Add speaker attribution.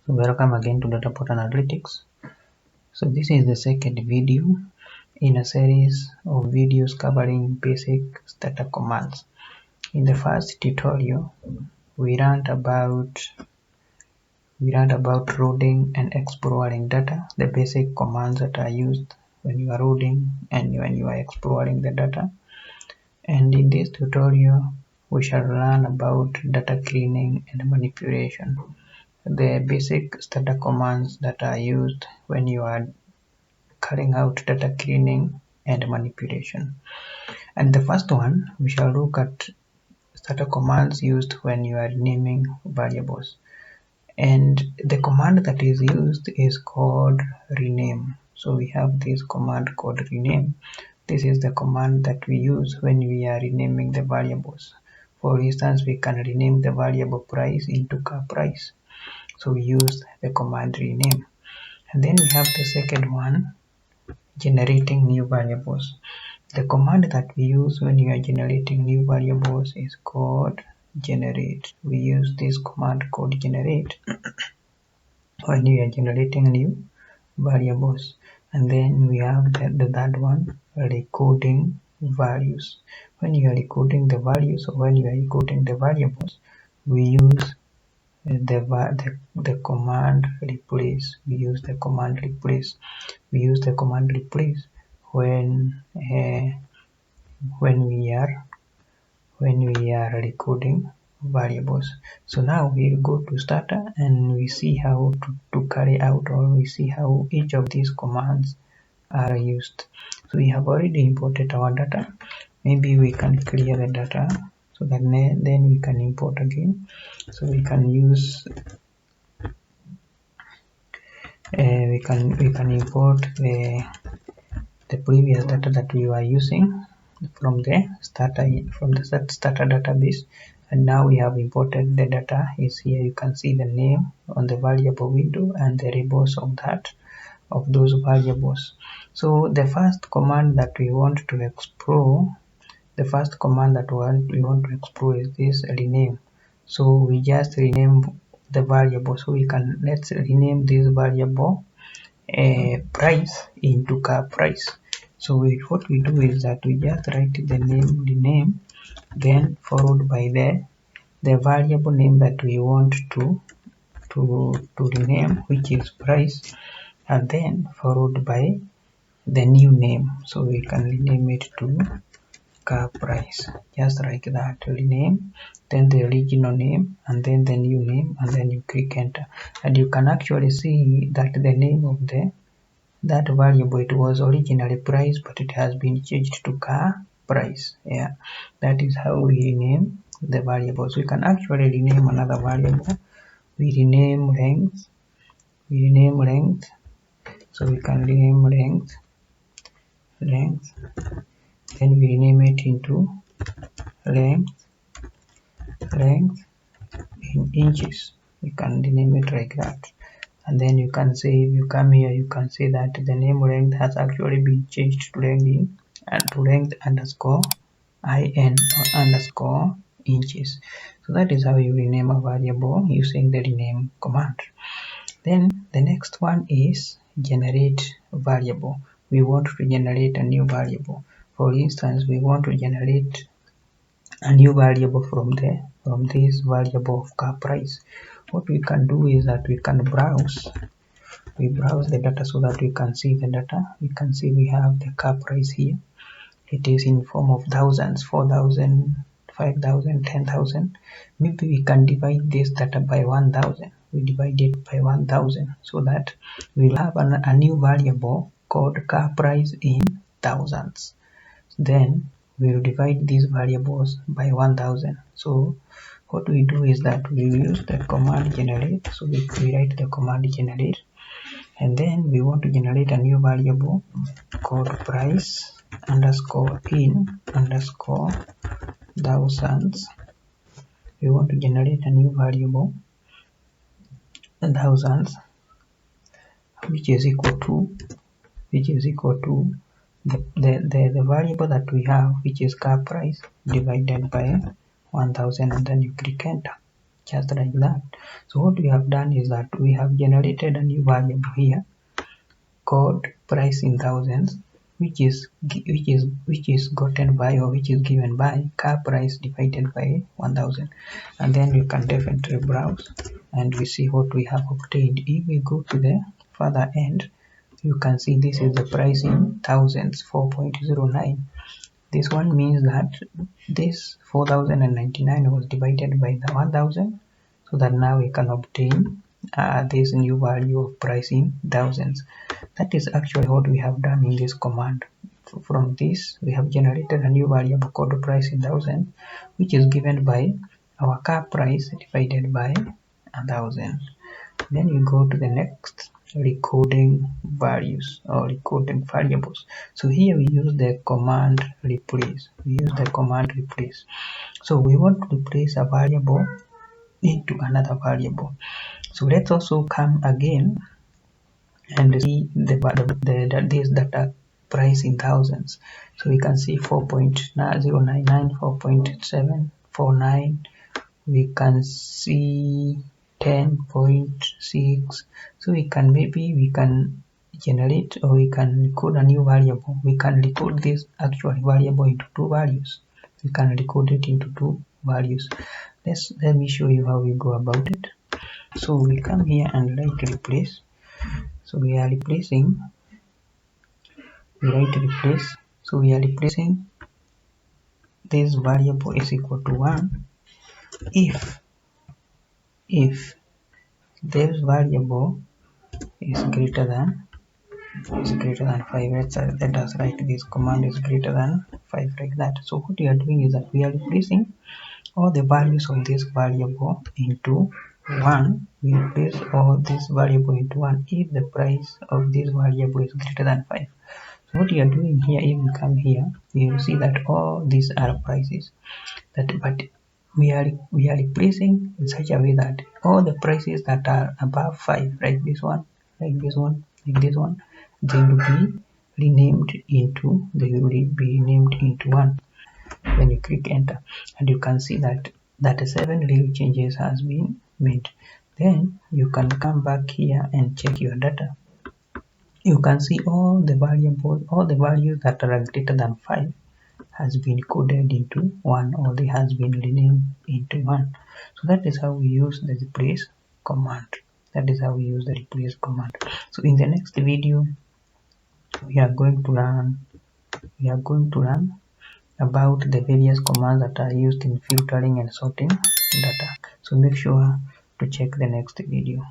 Speaker 1: Welcome again to Dataport Analytics. So this is the second video in a series of videos covering basic Stata commands. In the first tutorial, we learned about loading and exploring data, the basic commands that are used when you are loading and when you are exploring the data. And in this tutorial, we shall learn about data cleaning and manipulation, the basic Stata commands that are used when you are carrying out data cleaning and manipulation. And the first one, we shall look at Stata commands used when you are naming variables. And the command that is used is called rename. So we have this command called rename. This is the command that we use when we are renaming the variables. For instance, we can rename the variable price into car price. So we use the command rename. And then we have the second one, generating new variables. The command that we use when you are generating new variables is called generate. We use this command called generate when you are generating new variables. And then we have the third one, recording values. When you are recording the values or when you are recording the variables, we use the command replace. We use the command replace. We use the command replace when we are recording variables. So now we'll go to Stata and we see how to carry out, or we see how each of these commands are used. So we have already imported our data. Maybe we can clear the data so that then we can import again. So we can use we can import the previous data that we were using from the Stata database, and now we have imported the data. Is here you can see the name on the variable window and the labels of those variables. So the first command that we want to explore, is this rename. So we just rename the variable. So let's rename this variable price into car price. So what we do is that we just write the name rename, then followed by the variable name that we want to rename, which is price, and then followed by the new name. So we can rename it to car price, just like that. Rename, then the original name, and then the new name, and then you click enter, and you can actually see that the name of that variable, it was originally price, but it has been changed to car price. Yeah, that is how we rename the variables. We can actually rename another variable. We rename length. So we can rename length, then we rename it into length in inches. We can rename it like that. And then you can say, if you come here, you can see that the name length has actually been changed to length underscore in or underscore inches. So that is how you rename a variable using the rename command. Then the next one is generate variable. We want to generate a new variable. For instance, we want to generate a new variable from this variable of car price. What we can do is that we browse the data so that we can see the data. We can see we have the car price here. It is in form of thousands, 4,000, 5,000, 10,000. Maybe we can divide this data by 1,000. We divide it by 1,000 so that we'll have a new variable called car price in thousands. Then we'll divide these variables by 1,000. So what we do is that we use the command generate. So we write the command generate, and then we want to generate a new variable called price underscore in underscore thousands. We want to generate a new variable thousands, which is equal to the variable that we have, which is car price, divided by 1,000, and then you click enter. just like that. So what we have done is that we have generated a new variable here called price in thousands, which is gotten by, or which is given by car price divided by 1000, and then we can definitely browse and we see what we have obtained. If we go to the further end, you can see this is the price in thousands, 4.09. This one means that this 4099 was divided by the 1000, so that now we can obtain this new value of price in thousands. That is actually what we have done in this command. From this, we have generated a new variable called price in thousands, which is given by our car price divided by 1000. Then we go to the next, recording values or recording variables. So here we use the command replace. So we want to replace a variable into another variable. So let's also come again and see this data price in thousands. So we can see 4.099, 4.749. We can see 10.6. So we can generate, or we can record a new variable. We can record this actual variable into two values. We can record it into two values. Let me show you how we go about it. So we come here and write replace. So we are replacing. We write replace. So we are replacing this variable is equal to 1 if this variable is greater than 5. Let us write this command is greater than 5, like that. So what we are doing is that we are replacing all the values of this variable into 1. We replace all this variable into 1 if the price of this variable is greater than 5. So what you are doing here, if you come here, you will see that all these are prices, but we are replacing in such a way that all the prices that are above 5, like this one, they will be renamed into 1 when you click enter, and you can see that 7 real changes has been made. Then you can come back here and check your data. You can see all the values that are greater than 5 has been coded into 1, or they has been renamed into 1. So that is how we use the replace command. So in the next video, we are going to learn about the various commands that are used in filtering and sorting data. So make sure to check the next video.